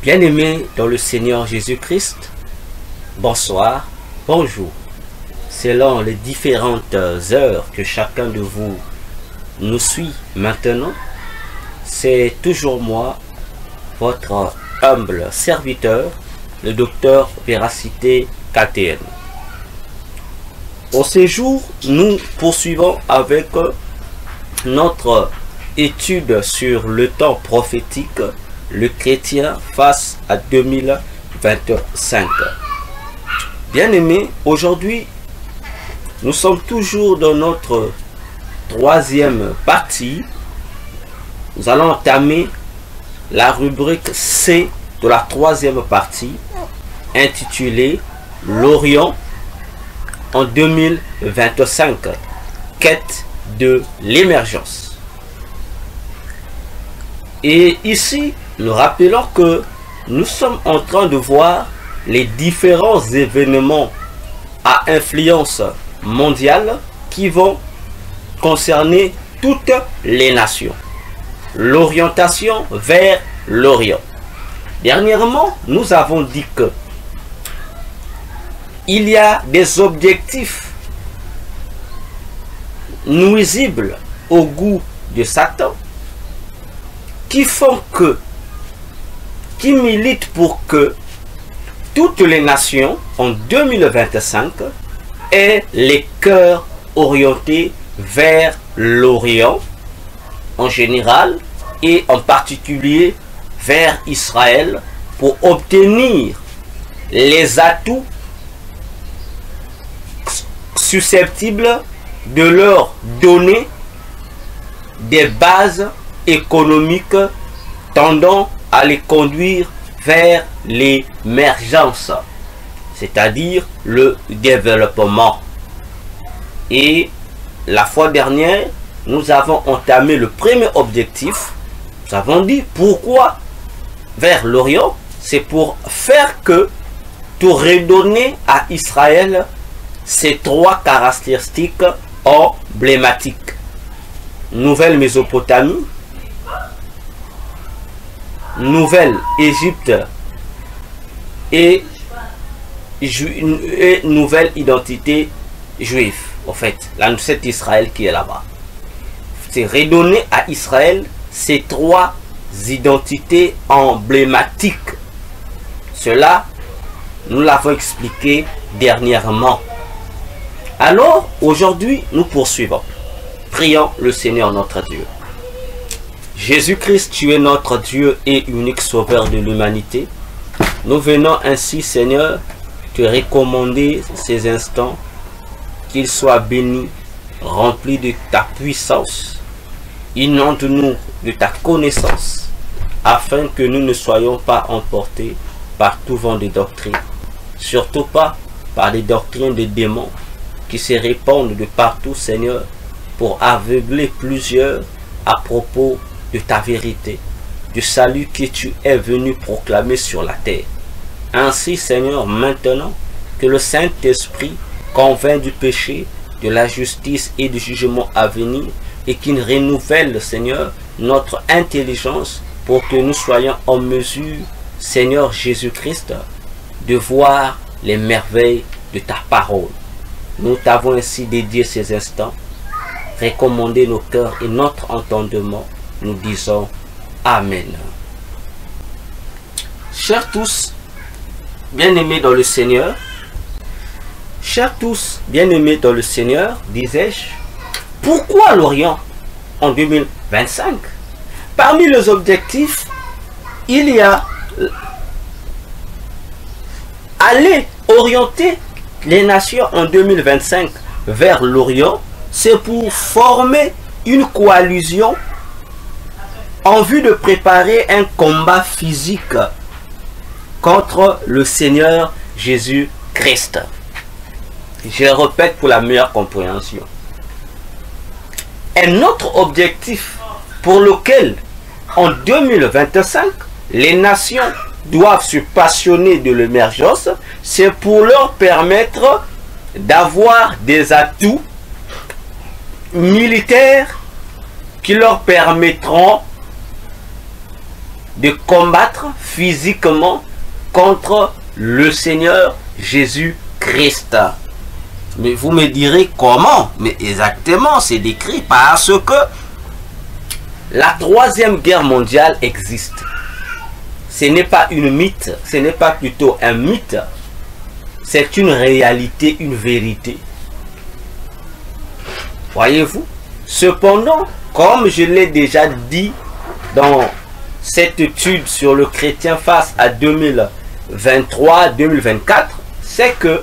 Bien-aimés dans le Seigneur Jésus-Christ, bonsoir, bonjour. Selon les différentes heures que chacun de vous nous suit maintenant, c'est toujours moi, votre humble serviteur, le docteur Véracité KTN. Au séjour, nous poursuivons avec notre étude sur le temps prophétique, le chrétien face à 2025. Bien-aimés, aujourd'hui, nous sommes toujours dans notre troisième partie. Nous allons entamer la rubrique C de la troisième partie, intitulée L'Orient en 2025, quête de l'émergence. Et ici, nous rappelons que nous sommes en train de voir les différents événements à influence mondiale qui vont concerner toutes les nations. L'orientation vers l'Orient. Dernièrement, nous avons dit que il y a des objectifs nuisibles au goût de Satan qui militent pour que toutes les nations en 2025 aient les cœurs orientés vers l'Orient en général et en particulier vers Israël pour obtenir les atouts susceptibles de leur donner des bases économiques tendant à les conduire vers l'émergence, c'est-à-dire le développement. Et la fois dernière, nous avons entamé le premier objectif. Nous avons dit pourquoi vers l'Orient, c'est pour faire que, pour redonner à Israël ces trois caractéristiques emblématiques. Nouvelle Mésopotamie, Nouvelle Égypte et nouvelle identité juive. En fait, cet Israël qui est là-bas. C'est redonner à Israël ces trois identités emblématiques. Cela, nous l'avons expliqué dernièrement. Alors, aujourd'hui, nous poursuivons. Prions le Seigneur notre Dieu. Jésus-Christ, tu es notre Dieu et unique sauveur de l'humanité. Nous venons ainsi, Seigneur, te recommander ces instants, qu'ils soient bénis, remplis de ta puissance. Inonde-nous de ta connaissance, afin que nous ne soyons pas emportés par tout vent de doctrine, surtout pas par les doctrines des démons qui se répandent de partout, Seigneur, pour aveugler plusieurs à propos de ta vérité, du salut que tu es venu proclamer sur la terre. Ainsi, Seigneur, maintenant que le Saint-Esprit convainc du péché, de la justice et du jugement à venir, et qu'il renouvelle, Seigneur, notre intelligence pour que nous soyons en mesure, Seigneur Jésus-Christ, de voir les merveilles de ta parole. Nous t'avons ainsi dédié ces instants, recommandé nos cœurs et notre entendement. Nous disons Amen. Chers tous, bien-aimés dans le Seigneur, chers tous, bien-aimés dans le Seigneur, disais-je, pourquoi l'Orient en 2025? Parmi les objectifs, il y a aller orienter les nations en 2025 vers l'Orient, c'est pour former une coalition en vue de préparer un combat physique contre le Seigneur Jésus-Christ. Je répète pour la meilleure compréhension. Un autre objectif pour lequel en 2025 les nations doivent se passionner de l'émergence, c'est pour leur permettre d'avoir des atouts militaires qui leur permettront de combattre physiquement contre le Seigneur Jésus-Christ. Mais vous me direz comment? Mais exactement, c'est décrit parce que la troisième guerre mondiale existe. Ce n'est pas une mythe, ce n'est pas plutôt un mythe, c'est une réalité, une vérité. Voyez-vous? Cependant, comme je l'ai déjà dit dans cette étude sur le chrétien face à 2023-2024, c'est que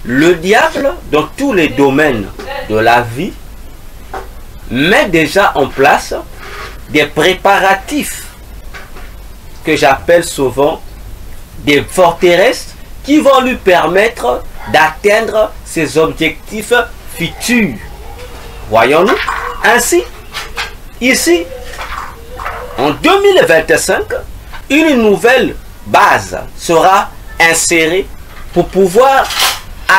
le diable, dans tous les domaines de la vie, met déjà en place des préparatifs que j'appelle souvent des forteresses qui vont lui permettre d'atteindre ses objectifs futurs. Voyons-nous. Ainsi, ici, en 2025, une nouvelle base sera insérée pour pouvoir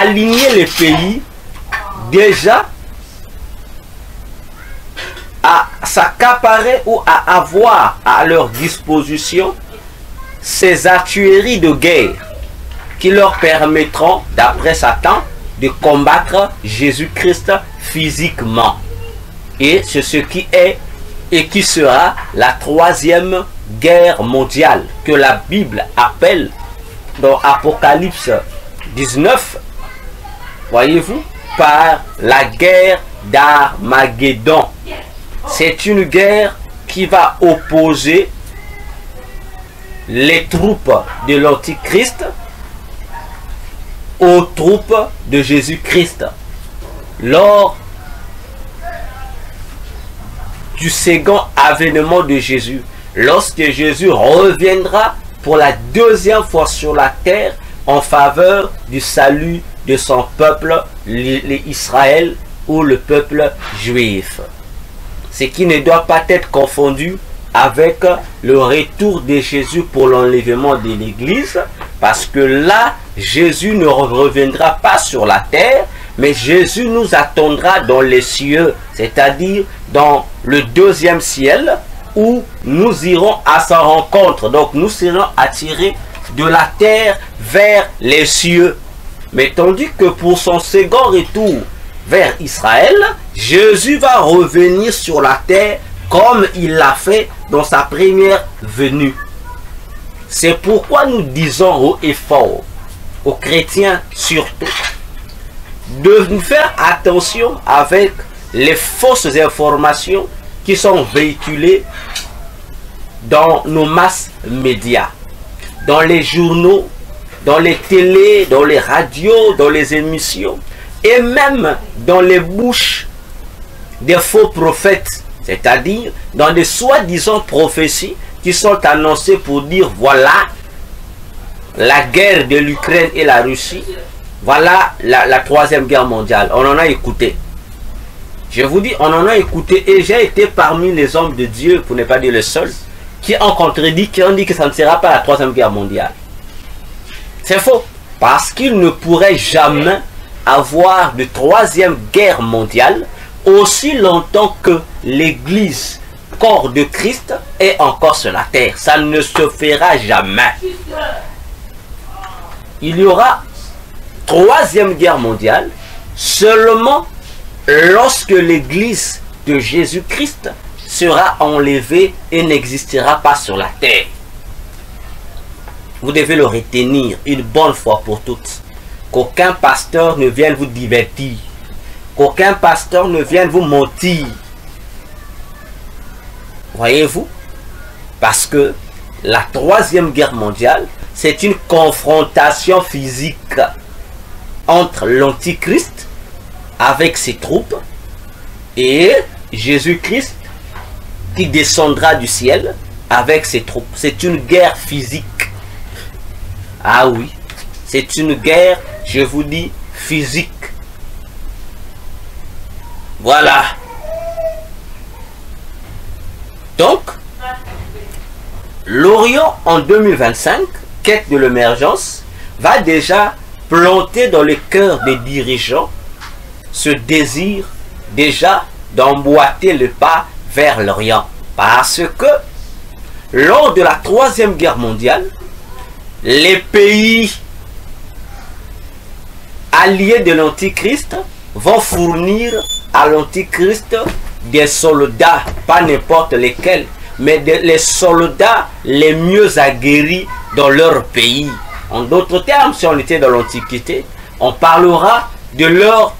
aligner les pays déjà à s'accaparer ou à avoir à leur disposition ces artilleries de guerre qui leur permettront, d'après Satan, de combattre Jésus-Christ physiquement. Et c'est ce qui est et qui sera la troisième guerre mondiale que la Bible appelle dans Apocalypse 19, voyez-vous, par la guerre d'Armageddon. C'est une guerre qui va opposer les troupes de l'Antichrist aux troupes de Jésus-Christ. Lors du second avènement de Jésus, lorsque Jésus reviendra pour la deuxième fois sur la terre en faveur du salut de son peuple, les Israël ou le peuple juif. Ce qui ne doit pas être confondu avec le retour de Jésus pour l'enlèvement de l'Église, parce que là, Jésus ne reviendra pas sur la terre, mais Jésus nous attendra dans les cieux, c'est-à-dire dans le deuxième ciel, où nous irons à sa rencontre. Donc nous serons attirés de la terre vers les cieux. Mais tandis que pour son second retour vers Israël, Jésus va revenir sur la terre comme il l'a fait dans sa première venue. C'est pourquoi nous disons haut et fort, aux chrétiens surtout, de faire attention avec les fausses informations qui sont véhiculées dans nos masses médias, dans les journaux, dans les télés, dans les radios, dans les émissions, et même dans les bouches des faux prophètes, c'est-à-dire dans des soi-disant prophéties qui sont annoncées pour dire voilà la guerre de l'Ukraine et la Russie, voilà la troisième guerre mondiale. On en a écouté. Je vous dis, on en a écouté et j'ai été parmi les hommes de Dieu, pour ne pas dire le seul, qui ont contredit, qui ont dit que ça ne sera pas la troisième guerre mondiale. C'est faux, parce qu'il ne pourrait jamais avoir de troisième guerre mondiale aussi longtemps que l'Église, corps de Christ, est encore sur la terre. Ça ne se fera jamais. Il y aura troisième guerre mondiale seulement lorsque l'Église de Jésus-Christ sera enlevée et n'existera pas sur la terre. Vous devez le retenir une bonne fois pour toutes. Qu'aucun pasteur ne vienne vous divertir. Qu'aucun pasteur ne vienne vous mentir. Voyez-vous? Parce que la troisième guerre mondiale, c'est une confrontation physique entre l'Antichrist avec ses troupes et Jésus-Christ qui descendra du ciel avec ses troupes. C'est une guerre physique. Ah oui, c'est une guerre, je vous dis, physique. Voilà. Donc, l'Orient en 2025, quête de l'émergence, va déjà planter dans le cœur des dirigeants ce désir déjà d'emboîter le pas vers l'Orient. Parce que lors de la Troisième Guerre mondiale, les pays alliés de l'Antichrist vont fournir à l'Antichrist des soldats, pas n'importe lesquels, mais les soldats les mieux aguerris dans leur pays. En d'autres termes, si on était dans l'Antiquité, on parlera de leurs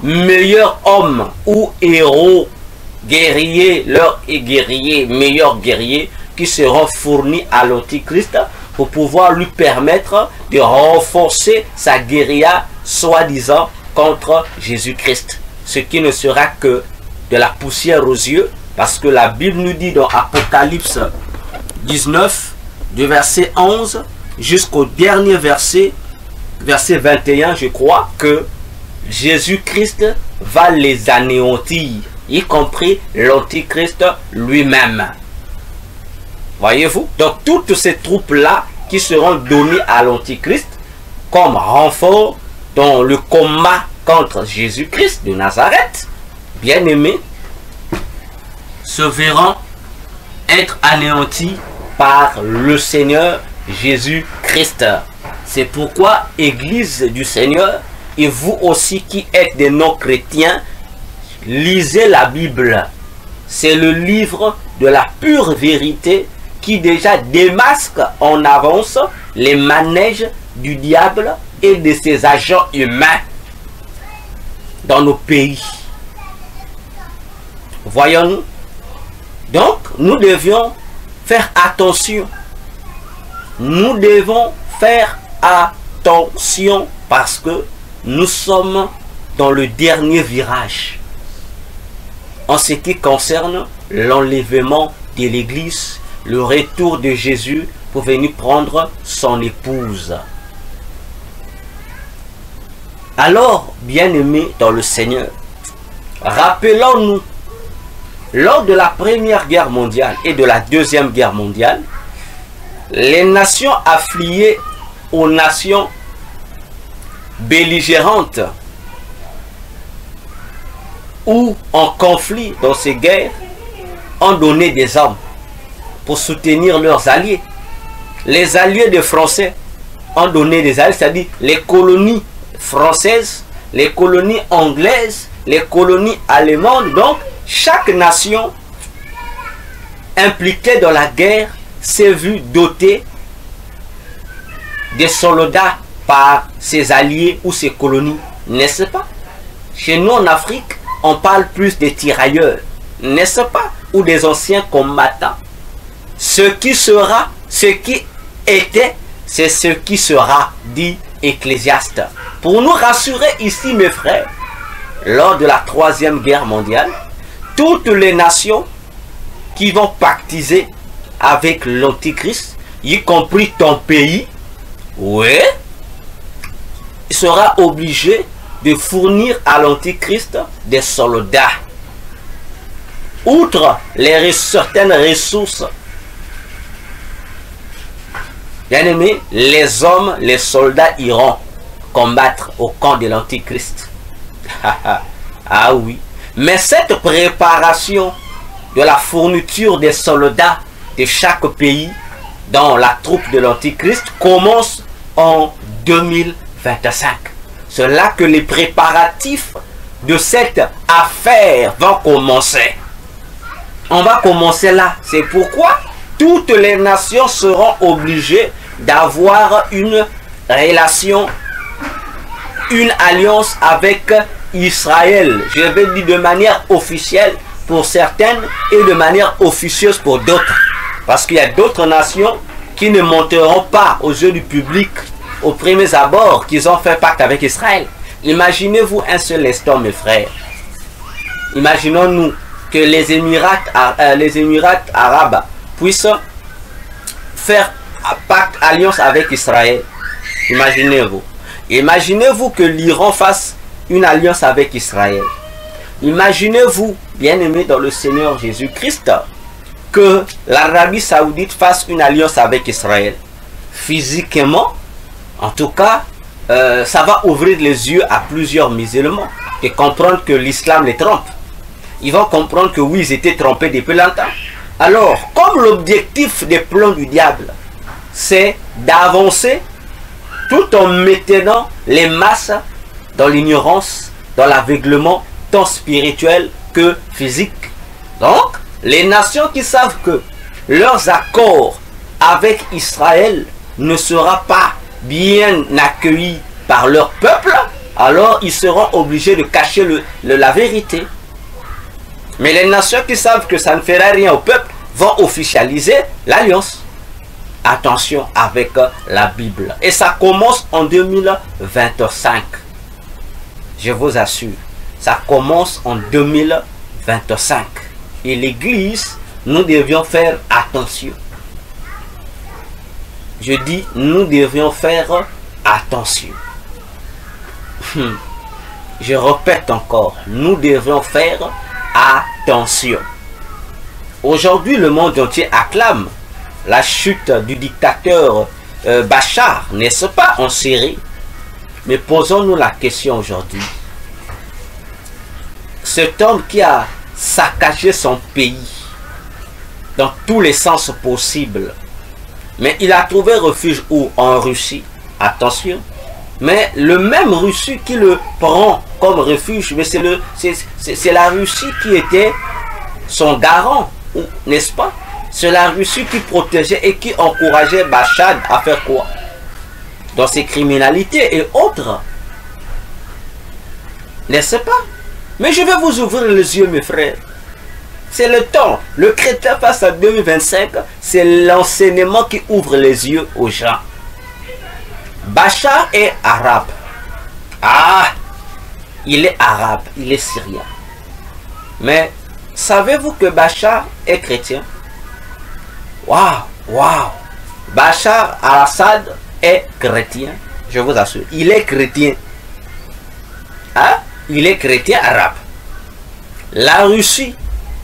meilleurs hommes ou héros, guerriers, leurs guerriers, meilleurs guerriers, qui seront fournis à l'Antichrist pour pouvoir lui permettre de renforcer sa guérilla, soi-disant, contre Jésus-Christ. Ce qui ne sera que de la poussière aux yeux, parce que la Bible nous dit dans Apocalypse 19, du verset 11 jusqu'au dernier verset, verset 21, je crois, que Jésus-Christ va les anéantir, y compris l'Antichrist lui-même. Voyez-vous? Donc toutes ces troupes-là qui seront données à l'Antichrist comme renfort dans le combat contre Jésus-Christ de Nazareth, bien-aimés, se verront être anéantis par le Seigneur Jésus-Christ. C'est pourquoi, Église du Seigneur, et vous aussi qui êtes des non-chrétiens, lisez la Bible. C'est le livre de la pure vérité qui déjà démasque en avance les manèges du diable et de ses agents humains dans nos pays. Voyons-nous? Donc, nous devions faire attention. Nous devons faire attention parce que nous sommes dans le dernier virage en ce qui concerne l'enlèvement de l'Église, le retour de Jésus pour venir prendre son épouse. Alors, bien-aimés dans le Seigneur, rappelons-nous, lors de la Première Guerre mondiale et de la Deuxième Guerre mondiale, les nations affiliées aux nations belligérantes ou en conflit dans ces guerres ont donné des armes pour soutenir leurs alliés. Les alliés des Français ont donné des alliés, c'est-à-dire les colonies françaises, les colonies anglaises, les colonies allemandes. Donc, chaque nation impliquée dans la guerre s'est vue dotée des soldats par ses alliés ou ses colonies, n'est-ce pas? Chez nous en Afrique, on parle plus des tirailleurs, n'est-ce pas? Ou des anciens combattants. Ce qui sera, ce qui était, c'est ce qui sera, dit Ecclésiaste. Pour nous rassurer ici, mes frères, lors de la Troisième Guerre mondiale, toutes les nations qui vont pactiser avec l'Antichrist, y compris ton pays, oui, sera obligé de fournir à l'Antichrist des soldats. Outre certaines ressources, bien aimé, les hommes, les soldats iront combattre au camp de l'Antichrist. Ah oui. Mais cette préparation de la fourniture des soldats de chaque pays dans la troupe de l'Antichrist commence en 2025. C'est là que les préparatifs de cette affaire vont commencer. On va commencer là. C'est pourquoi toutes les nations seront obligées d'avoir une relation, une alliance avec Israël. Je vais dire de manière officielle pour certaines et de manière officieuse pour d'autres. Parce qu'il y a d'autres nations qui ne monteront pas aux yeux du public aux premiers abords qu'ils ont fait pacte avec Israël. Imaginez-vous un seul instant, mes frères. Imaginons-nous que les Émirats arabes puissent faire pacte, alliance avec Israël. Imaginez-vous. Imaginez-vous que l'Iran fasse une alliance avec Israël. Imaginez-vous, bien-aimés dans le Seigneur Jésus-Christ, que l'Arabie Saoudite fasse une alliance avec Israël. Physiquement, en tout cas, ça va ouvrir les yeux à plusieurs musulmans et comprendre que l'islam les trompe. Ils vont comprendre que oui, ils étaient trompés depuis longtemps. Alors, comme comme l'objectif des plans du diable, c'est d'avancer tout en maintenant les masses dans l'ignorance, dans l'aveuglement, tant spirituel que physique. Donc, les nations qui savent que leurs accords avec Israël ne sera pas bien accueillis par leur peuple, alors ils seront obligés de cacher la vérité. Mais les nations qui savent que ça ne fera rien au peuple vont officialiser l'alliance. Attention avec la Bible. Et ça commence en 2025. Je vous assure, ça commence en 2025. Et l'Église, nous devions faire attention. Je dis, nous devions faire attention. Je répète encore, nous devions faire attention. Aujourd'hui, le monde entier acclame la chute du dictateur Bachar, n'est-ce pas, en Syrie? Mais posons-nous la question aujourd'hui. Cet homme qui a saccagé son pays dans tous les sens possibles, mais il a trouvé refuge où? En Russie. Attention. Mais le même Russie qui le prend comme refuge, mais c'est la Russie qui était son garant, n'est-ce pas? C'est la Russie qui protégeait et qui encourageait Bachar à faire quoi? Dans ses criminalités et autres. N'est-ce pas? Mais je vais vous ouvrir les yeux, mes frères. C'est le temps. Le chrétien face à 2025, c'est l'enseignement qui ouvre les yeux aux gens. Bachar est arabe. Ah, il est arabe, il est syrien. Mais savez-vous que Bachar est chrétien? Waouh, waouh. Bachar al-Assad est chrétien, je vous assure. Il est chrétien. Hein? Il est chrétien arabe. La Russie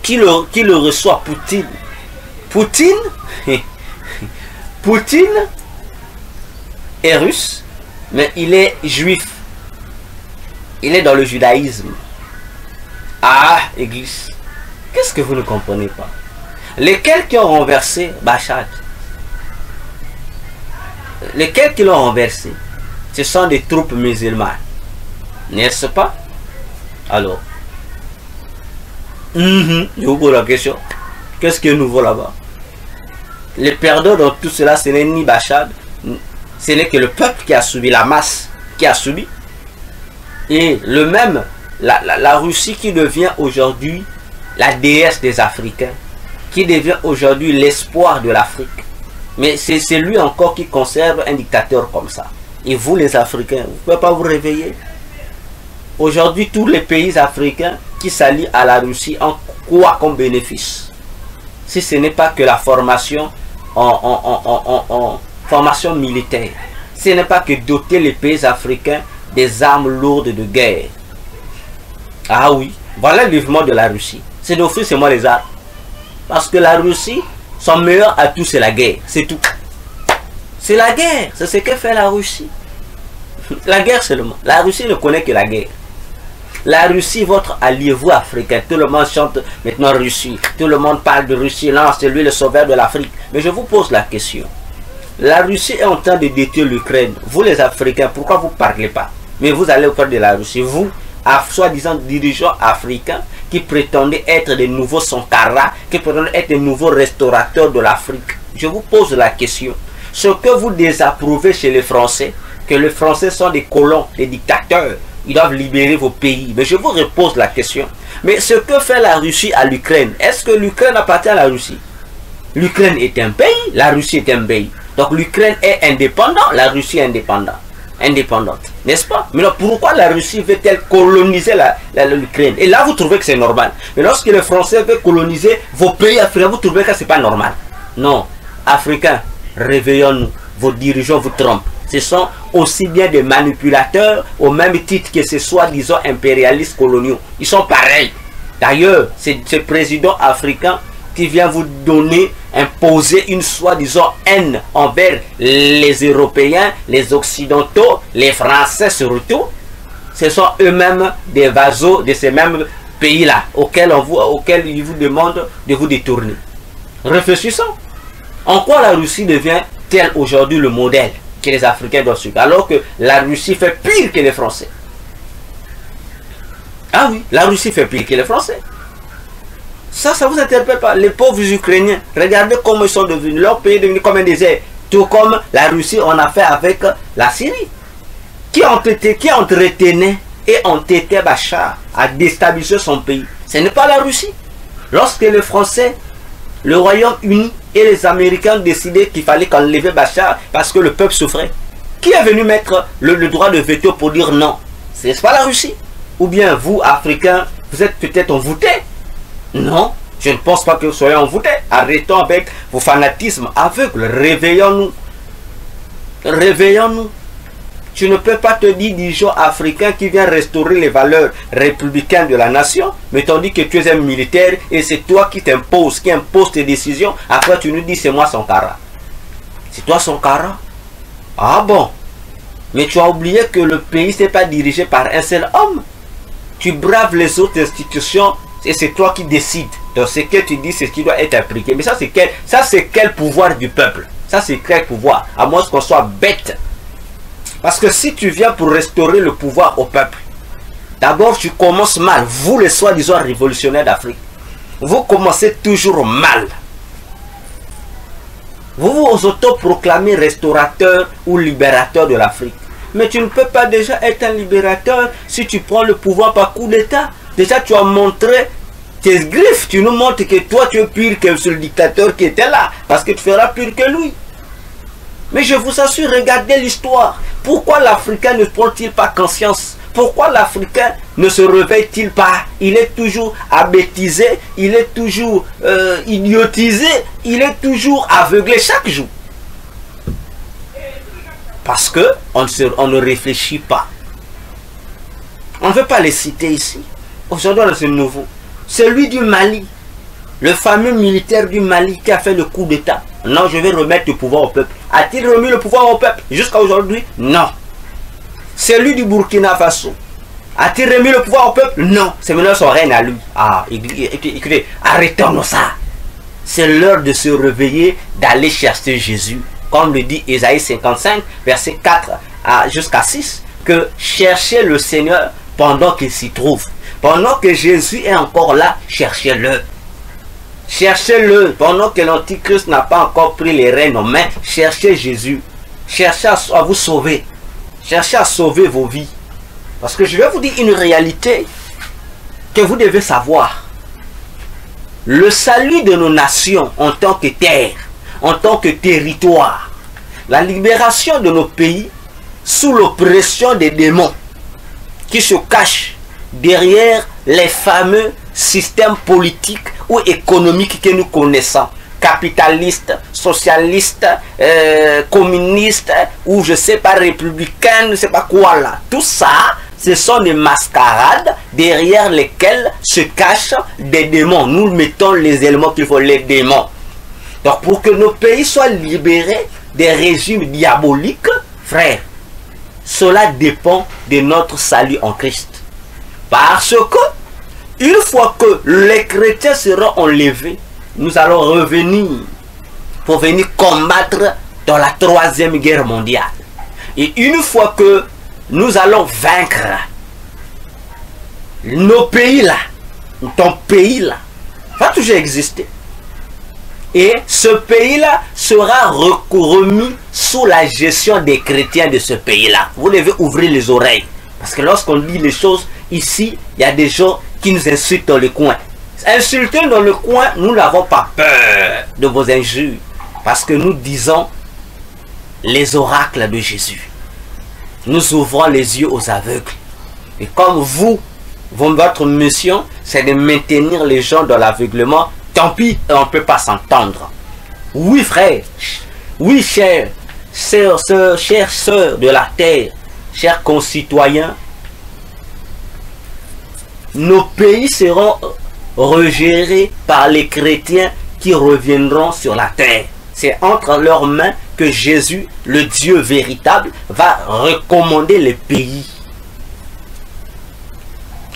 qui le reçoit, Poutine est russe, mais il est juif. Il est dans le judaïsme. Ah, Église, qu'est-ce que vous ne comprenez pas? Lesquels qui ont renversé Bachar? Lesquels qui l'ont renversé? Ce sont des troupes musulmanes. N'est-ce pas? Alors, je vous pose la question. Qu'est-ce qui est nouveau là-bas? Les perdants dans tout cela, ce n'est ni Bachar, ce n'est que le peuple qui a subi, la masse qui a subi. Et le même, la Russie qui devient aujourd'hui la déesse des Africains, qui devient aujourd'hui l'espoir de l'Afrique. Mais c'est lui encore qui conserve un dictateur comme ça. Et vous les Africains, vous ne pouvez pas vous réveiller? Aujourd'hui, tous les pays africains qui s'allient à la Russie ont quoi comme bénéfice? Si ce n'est pas que la formation en formation militaire. Ce n'est pas que doter les pays africains des armes lourdes de guerre. Ah oui, voilà le mouvement de la Russie. C'est d'offrir seulement les armes. Parce que la Russie, son meilleur atout, c'est la guerre. C'est tout. C'est la guerre. C'est ce que fait la Russie. La guerre seulement. La Russie ne connaît que la guerre. La Russie, votre allié, vous africain, tout le monde chante maintenant Russie. Tout le monde parle de Russie. Non, c'est lui le sauveur de l'Afrique. Mais je vous pose la question. La Russie est en train de détruire l'Ukraine. Vous les Africains, pourquoi vous ne parlez pas? Mais vous allez auprès de la Russie. Vous, soi-disant dirigeants africains, qui prétendaient être des nouveaux Sankara, qui prétendaient être des nouveaux restaurateurs de l'Afrique. Je vous pose la question. Ce que vous désapprouvez chez les Français, que les Français sont des colons, des dictateurs, ils doivent libérer vos pays. Mais je vous repose la question. Mais ce que fait la Russie à l'Ukraine, est-ce que l'Ukraine appartient à la Russie? L'Ukraine est un pays, la Russie est un pays. Donc l'Ukraine est indépendante, la Russie est indépendante. N'est-ce pas? Mais alors, pourquoi la Russie veut-elle coloniser l'Ukraine? Et là, vous trouvez que c'est normal. Mais lorsque les Français veulent coloniser vos pays africains, vous trouvez que ce n'est pas normal. Non. Africains, réveillons-nous. Vos dirigeants vous trompent. Ce sont aussi bien des manipulateurs au même titre que ces soi-disant impérialistes coloniaux. Ils sont pareils. D'ailleurs, c'est ce président africain qui vient vous donner, imposer une soi-disant haine envers les Européens, les Occidentaux, les Français surtout. Ce sont eux-mêmes des vassaux de ces mêmes pays-là, auxquels ils vous demandent de vous détourner. Réfléchissons. En quoi la Russie devient-elle aujourd'hui le modèle que les Africains doivent suivre, alors que la Russie fait pire que les Français? Ah oui, la Russie fait pire que les Français. Ça vous interpelle pas? Les pauvres Ukrainiens, regardez comment ils sont devenus. Leur pays est devenu comme un désert. Tout comme la Russie, on a fait avec la Syrie. Qui entretenait et entêtait Bachar à déstabiliser son pays? Ce n'est pas la Russie. Lorsque les Français, le Royaume-Uni et les Américains ont décidé qu'il fallait enlever Bachar parce que le peuple souffrait, qui est venu mettre le droit de veto pour dire non? Ce n'est pas la Russie. Ou bien vous, Africains, vous êtes peut-être envoûtés? Non, je ne pense pas que vous soyez envoûtés. Arrêtons avec vos fanatismes aveugles. Réveillons-nous. Réveillons-nous. Tu ne peux pas te dire dirigeant africain qui vient restaurer les valeurs républicaines de la nation, mais tandis que tu es un militaire et c'est toi qui t'imposes, qui impose tes décisions. Après tu nous dis c'est moi Sankara. C'est toi Sankara? Ah bon? Mais tu as oublié que le pays n'est pas dirigé par un seul homme. Tu braves les autres institutions et c'est toi qui décides. Donc ce que tu dis, c'est ce qui doit être appliqué. Mais ça c'est quel pouvoir du peuple? Ça c'est quel pouvoir? À moins qu'on soit bête. Parce que si tu viens pour restaurer le pouvoir au peuple, d'abord tu commences mal. Vous les soi-disant révolutionnaires d'Afrique, vous commencez toujours mal. Vous vous autoproclamez restaurateur ou libérateur de l'Afrique. Mais tu ne peux pas déjà être un libérateur si tu prends le pouvoir par coup d'État. Déjà tu as montré tes griffes. Tu nous montres que toi tu es pire que ce dictateur qui était là. Parce que tu feras pire que lui. Mais je vous assure, regardez l'histoire. Pourquoi l'Africain ne prend-il pas conscience? Pourquoi l'Africain ne se réveille-t-il pas? Il est toujours abêtisé, il est toujours idiotisé, il est toujours aveuglé chaque jour. Parce que on ne réfléchit pas. On ne veut pas les citer ici. Aujourd'hui, c'est nouveau. Celui du Mali, le fameux militaire du Mali qui a fait le coup d'État. Non, je vais remettre le pouvoir au peuple. A-t-il remis le pouvoir au peuple jusqu'à aujourd'hui? Non. Celui du Burkina Faso. A-t-il remis le pouvoir au peuple? Non. C'est maintenant son règne à lui. Ah, écoutez, arrêtons-nous ça. C'est l'heure de se réveiller, d'aller chercher Jésus. Comme le dit Ésaïe 55, verset 4 jusqu'à 6, que cherchez le Seigneur pendant qu'il s'y trouve. Pendant que Jésus est encore là, cherchez-le. Cherchez-le pendant que l'Antichrist n'a pas encore pris les rênes en main. Cherchez Jésus. Cherchez à vous sauver. Cherchez à sauver vos vies. Parce que je vais vous dire une réalité que vous devez savoir. Le salut de nos nations en tant que terre, en tant que territoire, la libération de nos pays sous l'oppression des démons qui se cachent derrière les fameux systèmes politiques ou économiques que nous connaissons, capitalistes, socialistes, communistes, ou je sais pas, républicains, je sais pas quoi là. Tout ça, ce sont des mascarades derrière lesquelles se cachent des démons. Nous mettons les éléments qu'il faut, les démons. Donc pour que nos pays soient libérés des régimes diaboliques, frères, cela dépend de notre salut en Christ. Parce que, une fois que les chrétiens seront enlevés, nous allons revenir pour venir combattre dans la 3e guerre mondiale. Et une fois que nous allons vaincre nos pays là, ton pays là, va toujours exister. Et ce pays-là sera remis sous la gestion des chrétiens de ce pays-là. Vous devez ouvrir les oreilles. Parce que lorsqu'on dit les choses, ici, il y a des gens qui nous insultent dans le coin. Insulter dans le coin, nous n'avons pas peur de vos injures. Parce que nous disons les oracles de Jésus. Nous ouvrons les yeux aux aveugles. Et comme vous, votre mission, c'est de maintenir les gens dans l'aveuglement. Tant pis, on ne peut pas s'entendre. Oui, frère. Oui, chers sœurs, chères sœurs de la terre, chers concitoyens, nos pays seront regérés par les chrétiens qui reviendront sur la terre. C'est entre leurs mains que Jésus, le Dieu véritable, va recommander les pays.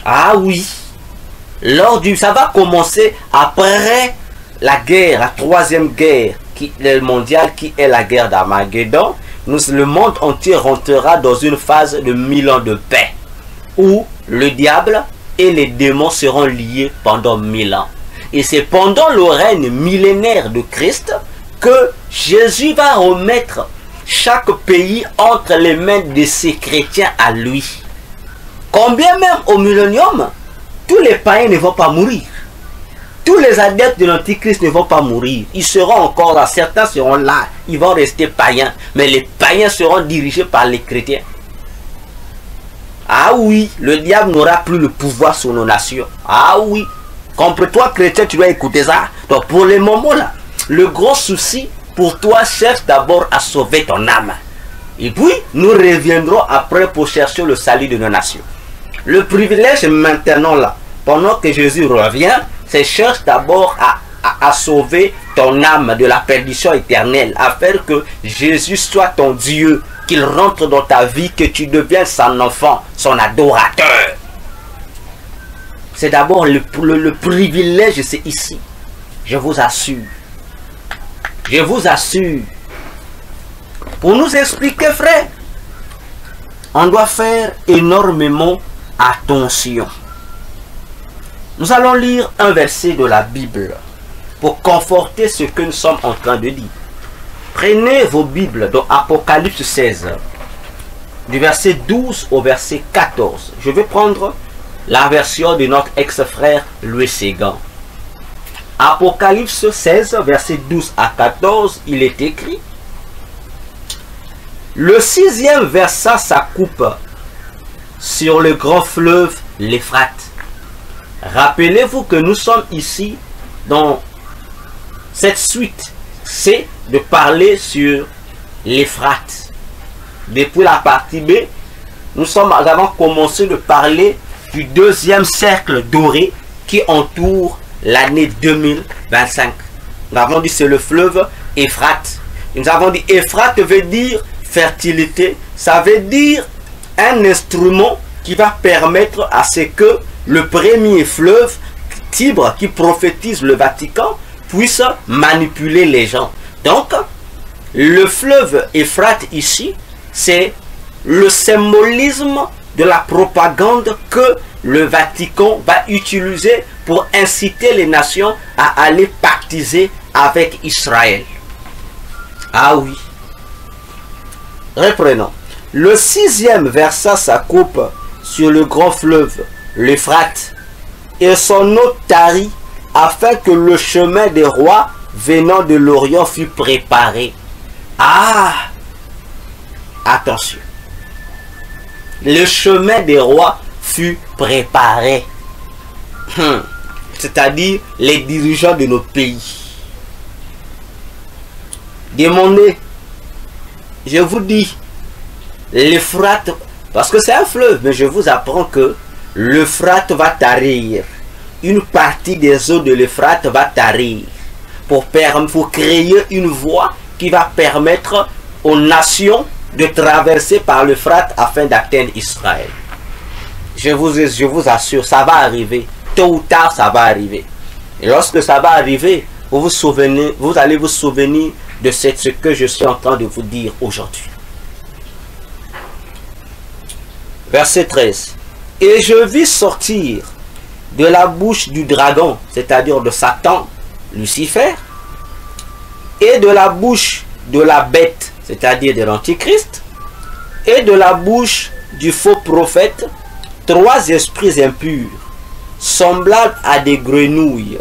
Ah oui. Ça va commencer après la guerre, la troisième guerre mondiale qui est la guerre d'Armageddon, le monde entier rentrera dans une phase de 1000 ans de paix où le diable et les démons seront liés pendant 1000 ans. Et c'est pendant le règne millénaire de Christ que Jésus va remettre chaque pays entre les mains de ses chrétiens à lui. Combien même au millénium, tous les païens ne vont pas mourir. Tous les adeptes de l'Antichrist ne vont pas mourir. Ils seront encore là, certains seront là, ils vont rester païens. Mais les païens seront dirigés par les chrétiens. Ah oui, le diable n'aura plus le pouvoir sur nos nations. Ah oui, comprends-toi chrétien, tu dois écouter ça. Donc pour le moment là, le gros souci pour toi, cherche d'abord à sauver ton âme. Et puis, nous reviendrons après pour chercher le salut de nos nations. Le privilège maintenant là, pendant que Jésus revient, c'est cherche d'abord à sauver ton âme de la perdition éternelle, à faire que Jésus soit ton Dieu, qu'il rentre dans ta vie, que tu deviennes son enfant, son adorateur. C'est d'abord le privilège, c'est ici. Je vous assure. Je vous assure. Pour nous expliquer, frère, on doit faire énormément attention. Nous allons lire un verset de la Bible pour conforter ce que nous sommes en train de dire. Prenez vos Bibles dans Apocalypse 16, du verset 12 au verset 14. Je vais prendre la version de notre ex-frère Louis Ségan. Apocalypse 16, verset 12 à 14, il est écrit: le sixième versa sa coupe sur le grand fleuve l'Euphrate. Rappelez-vous que nous sommes ici dans cette suite, c'est de parler sur l'Euphrate. Depuis la partie B, nous avons commencé de parler du deuxième cercle doré qui entoure l'année 2025. Nous avons dit c'est le fleuve Euphrate. Nous avons dit Euphrate veut dire fertilité. Ça veut dire un instrument qui va permettre à ce que le premier fleuve, Tibre, qui prophétise le Vatican, puisse manipuler les gens. Donc, le fleuve Euphrate ici, c'est le symbolisme de la propagande que le Vatican va utiliser pour inciter les nations à aller pactiser avec Israël. Ah oui. Reprenons. Le sixième versa sa coupe sur le grand fleuve, l'Euphrate, et son eau tarit, afin que le chemin des rois venant de l'Orient fût préparé. Ah! Attention. Le chemin des rois fut préparé. C'est-à-dire les dirigeants de nos pays. Demandez, je vous dis, l'Euphrate, parce que c'est un fleuve, mais je vous apprends que l'Euphrate va tarir. Une partie des eaux de l'Euphrate va tarir pour créer une voie qui va permettre aux nations de traverser par l'Euphrate afin d'atteindre Israël. Je vous assure, ça va arriver. Tôt ou tard, ça va arriver. Et lorsque ça va arriver, vous allez vous souvenir de ce que je suis en train de vous dire aujourd'hui. Verset 13. Et je vis sortir de la bouche du dragon, c'est-à-dire de Satan, Lucifer, et de la bouche de la bête, c'est-à-dire de l'Antichrist, et de la bouche du faux prophète, 3 esprits impurs, semblables à des grenouilles.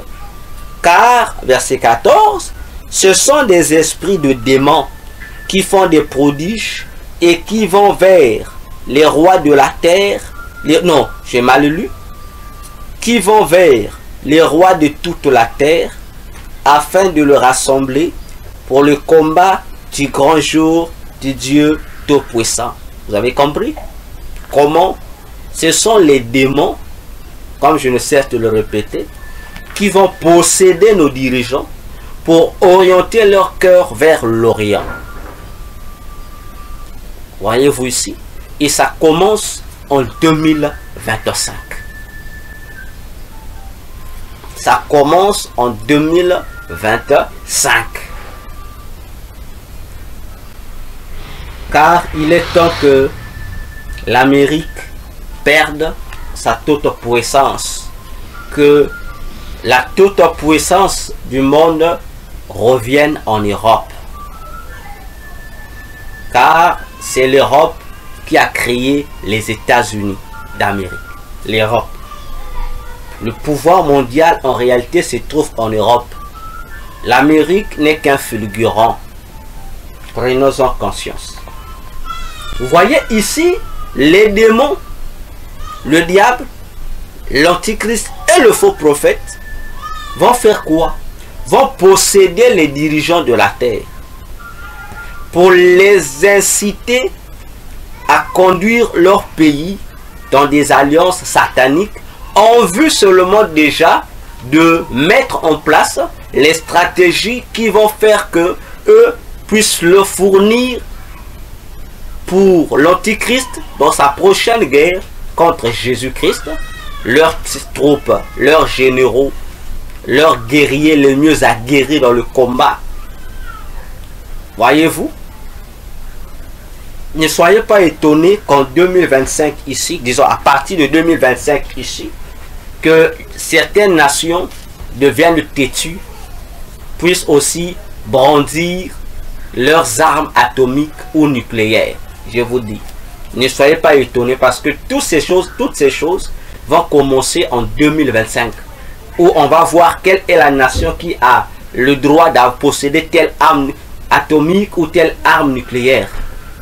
Car, verset 14, ce sont des esprits de démons qui font des prodiges et qui vont vers les rois de la terre, non, j'ai mal lu, qui vont vers les rois de toute la terre afin de le rassembler pour le combat du grand jour du Dieu Tout-Puissant. Vous avez compris? Comment? Ce sont les démons, comme je ne cesse de le répéter, qui vont posséder nos dirigeants pour orienter leur cœur vers l'Orient. Voyez-vous ici? Et ça commence en 2025. Ça commence en 2025. 25. Car il est temps que l'Amérique perde sa toute-puissance, que la toute-puissance du monde revienne en Europe. Car c'est l'Europe qui a créé les États-Unis d'Amérique. L'Europe. Le pouvoir mondial en réalité se trouve en Europe. L'Amérique n'est qu'un fulgurant. Prenons-en conscience. Vous voyez ici les démons, le diable, l'antichrist et le faux prophète vont faire quoi? Vont posséder les dirigeants de la terre pour les inciter à conduire leur pays dans des alliances sataniques en vue seulement déjà de mettre en place les stratégies qui vont faire que eux puissent leur fournir pour l'antichrist dans sa prochaine guerre contre Jésus-Christ, leurs troupes, leurs généraux, leurs guerriers les mieux aguerris dans le combat. Voyez-vous? Ne soyez pas étonnés qu'en 2025 ici, disons à partir de 2025 ici, que certaines nations deviennent têtues, puissent aussi brandir leurs armes atomiques ou nucléaires. Je vous dis, ne soyez pas étonnés parce que toutes ces choses vont commencer en 2025, où on va voir quelle est la nation qui a le droit de posséder telle arme atomique ou telle arme nucléaire.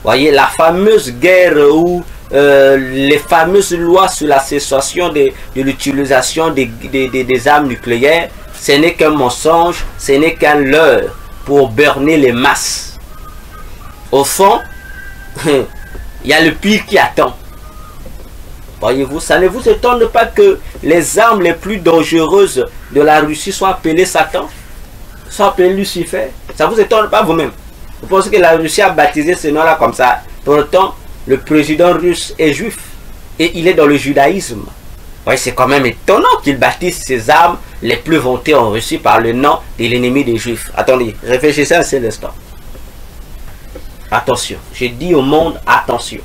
Voyez, la fameuse guerre ou les fameuses lois sur la cessation de l'utilisation des armes nucléaires, ce n'est qu'un mensonge, ce n'est qu'un leurre pour berner les masses. Au fond, il y a le pire qui attend. Voyez-vous, ça ne vous étonne pas que les armes les plus dangereuses de la Russie soient appelées Satan, soient appelées Lucifer. Ça ne vous étonne pas vous-même? Vous pensez que la Russie a baptisé ce nom-là comme ça? Pourtant, le président russe est juif et il est dans le judaïsme. Oui, c'est quand même étonnant qu'il baptise ses armes les plus vantées en Russie par le nom de l'ennemi des Juifs. Attendez, réfléchissez un seul instant. Attention, je dis au monde, attention.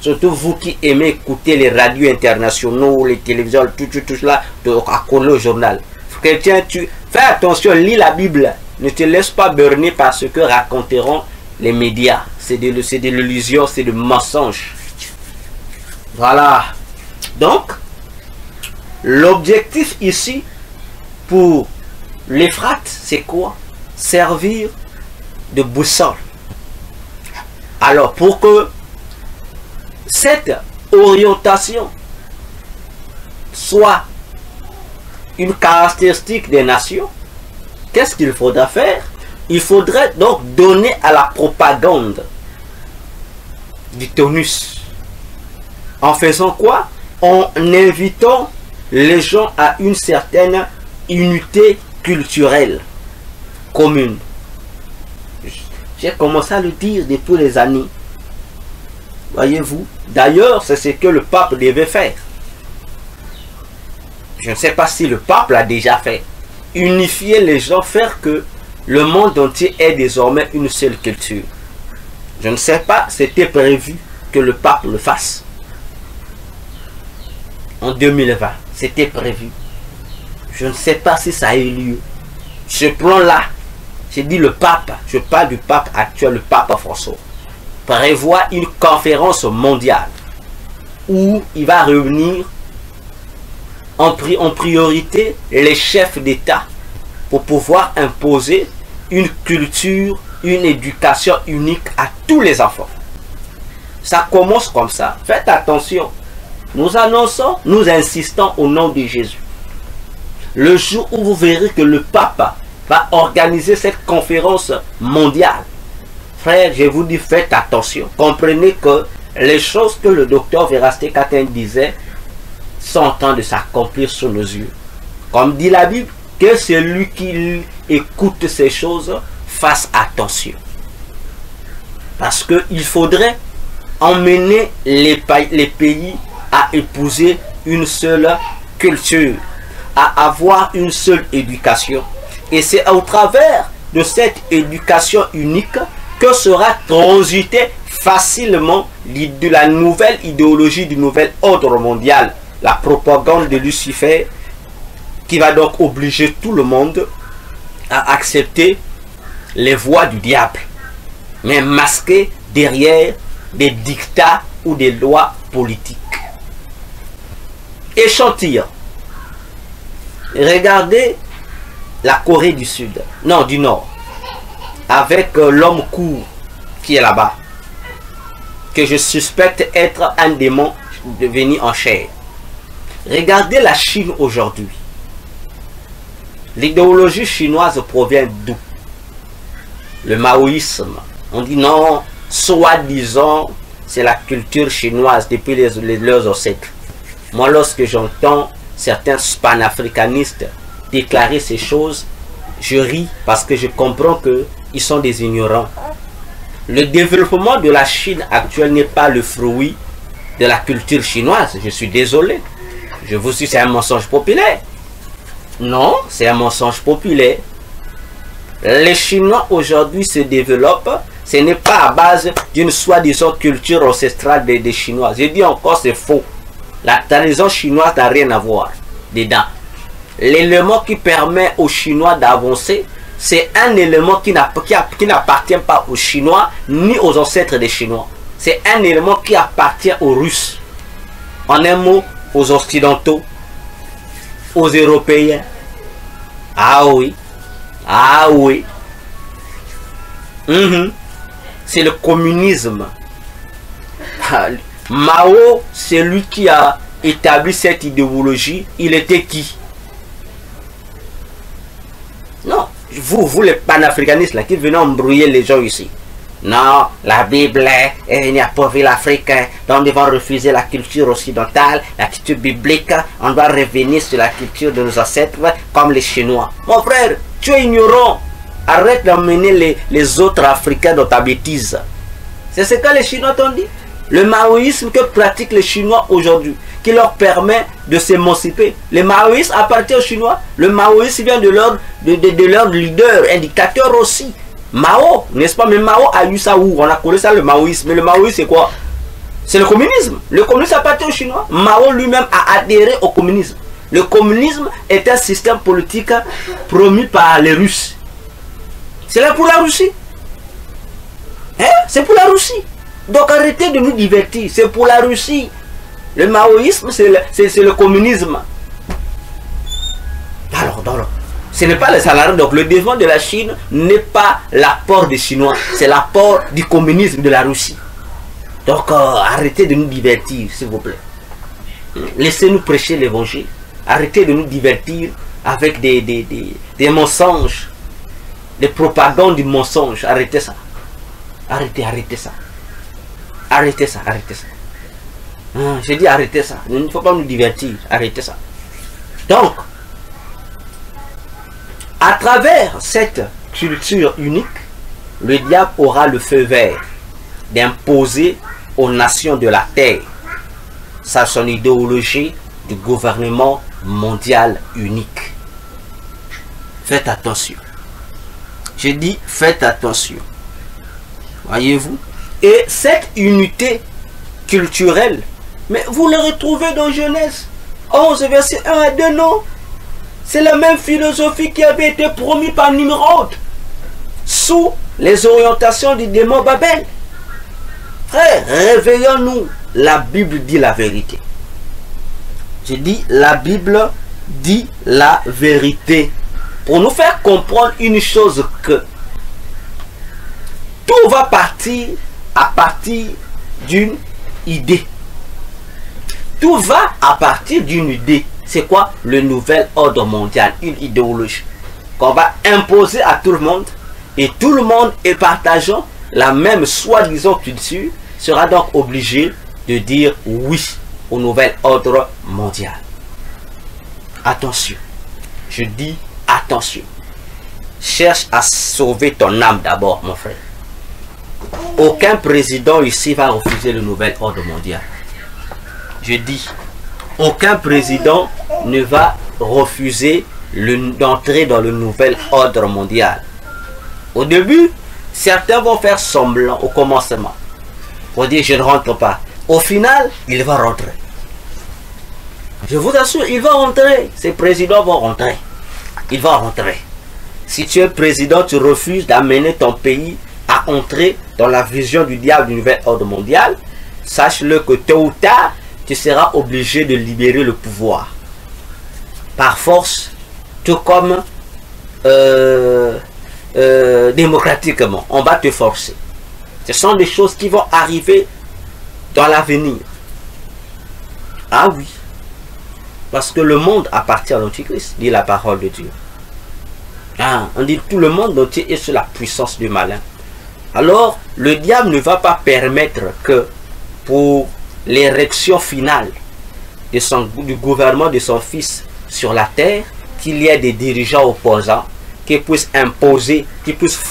Surtout vous qui aimez écouter les radios internationaux, les télévisions, tout cela, à coller au journal. Chrétien, fais attention, lis la Bible. Ne te laisse pas berner par ce que raconteront les médias. C'est de l'illusion, c'est de mensonge. Voilà. Donc, l'objectif ici, pour l'Euphrate, c'est quoi? Servir de boussole. Alors, pour que cette orientation soit une caractéristique des nations, qu'est-ce qu'il faudra faire? Il faudrait donc donner à la propagande du tonus. En faisant quoi? En invitant les gens à une certaine unité culturelle commune. J'ai commencé à le dire depuis les années. Voyez-vous? D'ailleurs, c'est ce que le pape devait faire. Je ne sais pas si le pape l'a déjà fait. Unifier les gens, faire que le monde entier ait désormais une seule culture. Je ne sais pas, c'était prévu que le pape le fasse. En 2020, c'était prévu. Je ne sais pas si ça a eu lieu. Ce plan-là, j'ai dit le pape, je parle du pape actuel, le pape François, prévoit une conférence mondiale où il va réunir en priorité les chefs d'État pour pouvoir imposer une culture, une éducation unique à tous les enfants. Ça commence comme ça. Faites attention. Nous annonçons, nous insistons au nom de Jésus. Le jour où vous verrez que le pape va organiser cette conférence mondiale, frère, je vous dis, faites attention. Comprenez que les choses que le docteur Vérasté Catin disait sont en train de s'accomplir sous nos yeux. Comme dit la Bible, que celui qui écoute ces choses fasse attention. Parce qu'il faudrait emmener les pays à épouser une seule culture, à avoir une seule éducation Et c'est au travers de cette éducation unique que sera transitée facilement la nouvelle idéologie du nouvel ordre mondial, la propagande de Lucifer, qui va donc obliger tout le monde à accepter les voies du diable, mais masquées derrière des dictats ou des lois politiques. Échantillon. Regardez la Corée du Sud, non du Nord, avec l'homme court qui est là-bas, que je suspecte être un démon devenu en chair. Regardez la Chine aujourd'hui. L'idéologie chinoise provient d'où? Le maoïsme. On dit non, soi-disant, c'est la culture chinoise depuis leurs ancêtres. Moi, lorsque j'entends certains panafricanistes déclarer ces choses, je ris parce que je comprends qu'ils sont des ignorants. Le développement de la Chine actuelle n'est pas le fruit de la culture chinoise. Je suis désolé. Je vous dis, c'est un mensonge populaire. Non, c'est un mensonge populaire. Les Chinois aujourd'hui se développent. Ce n'est pas à base d'une soi-disant culture ancestrale des Chinois. Je dis encore, c'est faux. La tradition chinoise n'a rien à voir dedans. L'élément qui permet aux Chinois d'avancer, c'est un élément qui n'appartient pas aux Chinois ni aux ancêtres des Chinois. C'est un élément qui appartient aux Russes. En un mot, aux Occidentaux, aux Européens. Ah oui. Ah oui. C'est le communisme. Mao, c'est lui qui a établi cette idéologie. Il était qui? Non, vous les panafricanistes là, qui venez embrouiller les gens ici. Non, la Bible il n'y a pas vu l'Africain, donc nous devons refuser la culture occidentale, la culture biblique, on doit revenir sur la culture de nos ancêtres comme les Chinois. Mon frère, tu es ignorant, arrête d'emmener les autres Africains dans ta bêtise. C'est ce que les Chinois t'ont dit. Le maoïsme que pratiquent les Chinois aujourd'hui, qui leur permet de s'émanciper. Le maoïsme appartient aux Chinois. Le maoïsme vient de leur leader, indicateur aussi. Mao, n'est-ce pas? Mais Mao a eu ça où? On a connu ça, le maoïsme. Mais le maoïsme, c'est quoi? C'est le communisme. Le communisme appartient aux Chinois. Mao lui-même a adhéré au communisme. Le communisme est un système politique promu par les Russes. C'est là pour la Russie. Hein? C'est pour la Russie. Donc arrêtez de nous divertir. C'est pour la Russie. Le maoïsme, c'est le communisme. Alors, ce n'est pas les salariés. Donc le développement de la Chine n'est pas l'apport des Chinois. C'est l'apport du communisme de la Russie. Donc arrêtez de nous divertir, s'il vous plaît. Laissez-nous prêcher l'évangile. Arrêtez de nous divertir avec des mensonges. Des propagandes du mensonge. Arrêtez ça. Arrêtez ça. Arrêtez ça. Je dis arrêtez ça. Il ne faut pas nous divertir. Arrêtez ça. Donc, à travers cette culture unique, le diable aura le feu vert d'imposer aux nations de la terre son idéologie du gouvernement mondial unique. Faites attention. Je dis faites attention. Voyez-vous? Et cette unité culturelle, mais vous le retrouvez dans Genèse 11, verset 1 à 2, non? C'est la même philosophie qui avait été promise par Nimrod sous les orientations du démon Babel. Frère, réveillons-nous. La Bible dit la vérité. Je dis, la Bible dit la vérité. Pour nous faire comprendre une chose que tout va partir à partir d'une idée. Tout va à partir d'une idée. C'est quoi? Le nouvel ordre mondial, une idéologie qu'on va imposer à tout le monde, et tout le monde, et partageant la même soi-disant culture, sera donc obligé de dire oui au nouvel ordre mondial. Attention, je dis attention. Cherche à sauver ton âme d'abord, mon frère. Aucun président ici va refuser le nouvel ordre mondial. Je dis, aucun président ne va refuser d'entrer dans le nouvel ordre mondial. Au début, certains vont faire semblant au commencement. Pour dire je ne rentre pas. Au final, il va rentrer. Je vous assure, il va rentrer. Ces présidents vont rentrer. Il va rentrer. Si tu es président, tu refuses d'amener ton pays à entrer dans la vision du diable du nouvel ordre mondial, sache-le que tôt ou tard, tu seras obligé de libérer le pouvoir. Par force, tout comme démocratiquement. On va te forcer. Ce sont des choses qui vont arriver dans l'avenir. Ah oui. Parce que le monde appartient à l'Antichrist, dit la parole de Dieu. Ah, on dit tout le monde entier est sous la puissance du malin. Alors, le diable ne va pas permettre que pour l'érection finale du gouvernement de son fils sur la terre, qu'il y ait des dirigeants opposants qui puissent imposer, qui puissent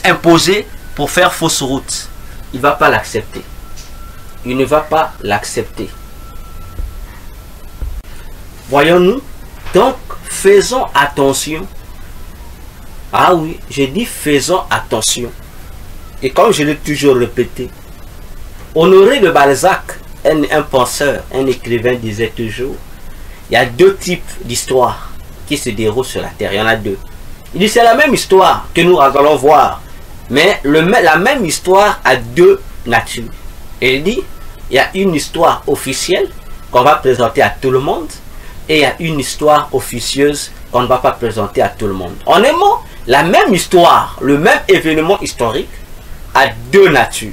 imposer pour faire fausse route. Il ne va pas l'accepter. Il ne va pas l'accepter. Voyons-nous. Donc, faisons attention. Ah oui, j'ai dit faisons attention. Et comme je l'ai toujours répété, Honoré de Balzac, un penseur, un écrivain, disait toujours, il y a deux types d'histoires qui se déroulent sur la terre. Il y en a deux. Il dit c'est la même histoire que nous allons voir, mais la même histoire a deux natures. Et il dit, il y a une histoire officielle qu'on va présenter à tout le monde, et il y a une histoire officieuse qu'on ne va pas présenter à tout le monde. En un mot, la même histoire, le même événement historique a deux natures.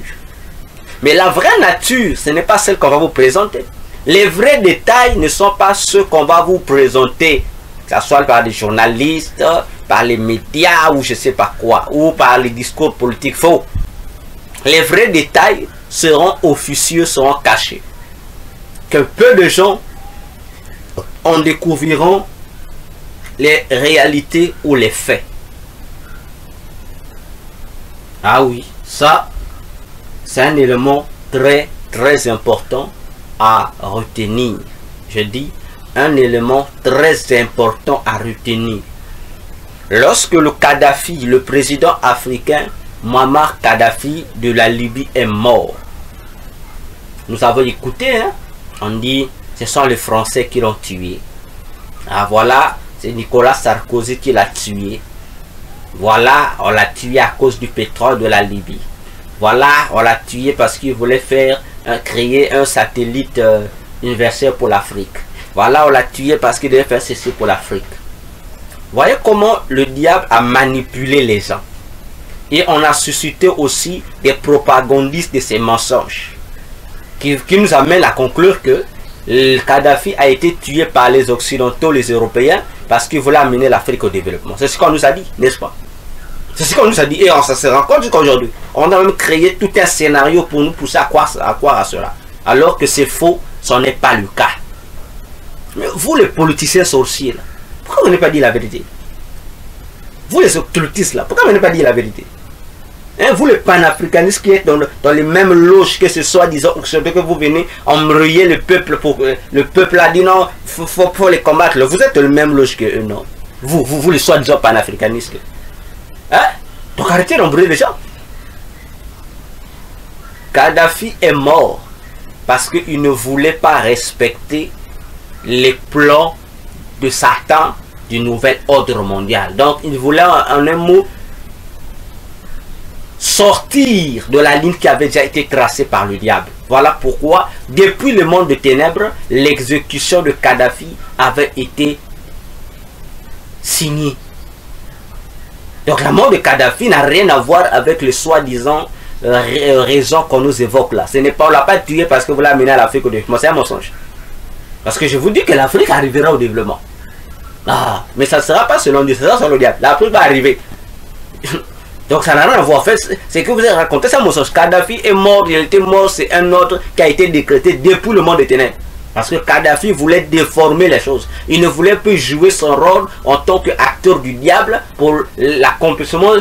Mais la vraie nature, ce n'est pas celle qu'on va vous présenter. Les vrais détails ne sont pas ceux qu'on va vous présenter, que ce soit par des journalistes, par les médias ou je ne sais pas quoi, ou par les discours politiques faux. Les vrais détails seront officieux, seront cachés. Que peu de gens en découvriront les réalités ou les faits. Ah oui, ça, c'est un élément très très important à retenir. Je dis un élément très important à retenir. Lorsque le Kadhafi, le président africain Muammar Kadhafi de la Libye est mort, nous avons écouté, hein? On dit ce sont les Français qui l'ont tué. Ah voilà, c'est Nicolas Sarkozy qui l'a tué. Voilà, on l'a tué à cause du pétrole de la Libye. Voilà, on l'a tué parce qu'il voulait créer un satellite universel pour l'Afrique. Voilà, on l'a tué parce qu'il devait faire ceci pour l'Afrique. Voyez comment le diable a manipulé les gens. Et on a suscité aussi des propagandistes de ces mensonges. Qui nous amènent à conclure que le Kadhafi a été tué par les Occidentaux, les Européens, parce qu'ils voulaient amener l'Afrique au développement. C'est ce qu'on nous a dit, n'est-ce pas? C'est ce qu'on nous a dit. Et on se rend compte jusqu'aujourd'hui. On a même créé tout un scénario pour nous pousser à croire à cela. Alors que c'est faux, ce n'est pas le cas. Mais vous les politiciens sorciers, là, pourquoi vous n'avez pas dit la vérité? Vous les occultistes, là, pourquoi vous n'avez pas dit la vérité? Hein, vous les panafricanistes qui êtes dans les mêmes loges que ce soit, disons, que vous venez embrouiller le peuple pour le peuple a dit non, faut les combattre. Vous êtes le même loge que eux, non? Vous les soi-disant panafricanistes. Hein? Donc arrêtez d'embrouiller les gens. Kadhafi est mort parce qu'il ne voulait pas respecter les plans de Satan du nouvel ordre mondial. Donc il voulait en un mot sortir de la ligne qui avait déjà été tracée par le diable. Voilà pourquoi, depuis le monde de ténèbres, l'exécution de Kadhafi avait été signée. Donc la mort de Kadhafi n'a rien à voir avec le soi-disant raison qu'on nous évoque là. Ce n'est pas, on ne l'a pas tué parce que vous l'amenez à l'Afrique au développement. C'est un mensonge. Parce que je vous dis que l'Afrique arrivera au développement. Ah, mais ça ne sera pas selon Dieu, ça sera selon le diable. L'Afrique va arriver. Donc ça n'a rien à voir. En fait, c'est que vous avez raconté, c'est un mensonge. Kadhafi est mort, il était mort, c'est un ordre qui a été décrété depuis le monde des ténèbres. Parce que Kadhafi voulait déformer les choses. Il ne voulait plus jouer son rôle en tant qu'acteur du diable pour l'accomplissement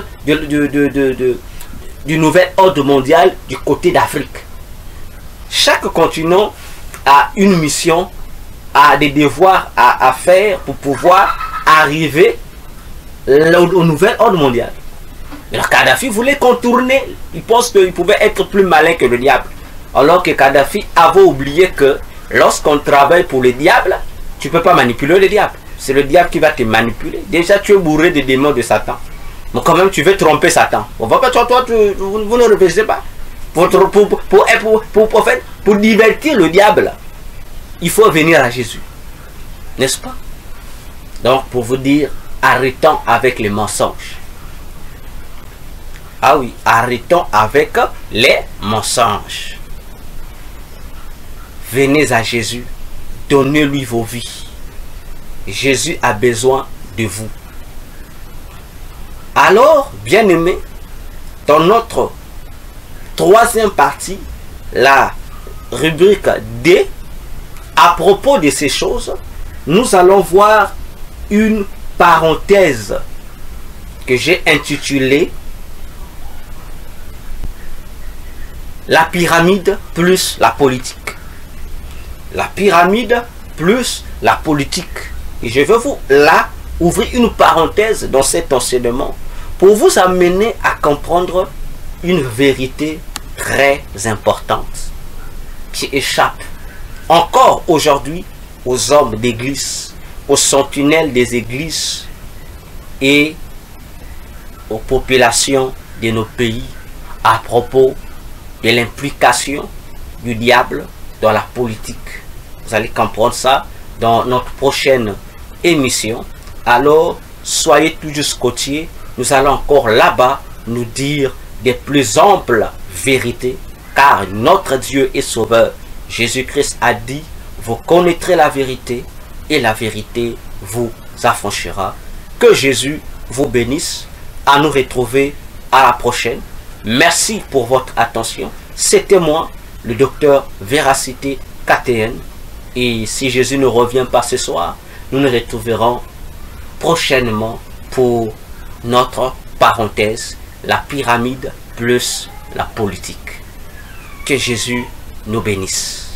du nouvel ordre mondial du côté d'Afrique. Chaque continent a une mission, a des devoirs à faire pour pouvoir arriver au nouvel ordre mondial. Mais Kadhafi voulait contourner, il pense qu'il pouvait être plus malin que le diable. Alors que Kadhafi avait oublié que lorsqu'on travaille pour le diable, tu ne peux pas manipuler le diable. C'est le diable qui va te manipuler. Déjà, tu es bourré des démons de Satan. Mais quand même, tu veux tromper Satan. On va pas, vous ne réfléchissez pas. Pour divertir le diable, il faut venir à Jésus. N'est-ce pas? Donc, pour vous dire, arrêtons avec les mensonges. Ah oui, arrêtons avec les mensonges. Venez à Jésus, donnez-lui vos vies. Jésus a besoin de vous. Alors, bien-aimés, dans notre troisième partie, la rubrique D, à propos de ces choses, nous allons voir une parenthèse que j'ai intitulée la pyramide plus la politique. La pyramide plus la politique. Et je veux vous là ouvrir une parenthèse dans cet enseignement pour vous amener à comprendre une vérité très importante qui échappe encore aujourd'hui aux hommes d'église, aux sentinelles des églises et aux populations de nos pays à propos de l'implication du diable dans la politique. Vous allez comprendre ça dans notre prochaine émission. Alors, soyez toujours scotchés. Nous allons encore là-bas nous dire des plus amples vérités, car notre Dieu est sauveur. Jésus-Christ a dit, vous connaîtrez la vérité et la vérité vous affranchira. Que Jésus vous bénisse. À nous retrouver à la prochaine. Merci pour votre attention. C'était moi, le docteur Véracité KTN. Et si Jésus ne revient pas ce soir, nous nous retrouverons prochainement pour notre parenthèse, la pyramide plus la politique. Que Jésus nous bénisse.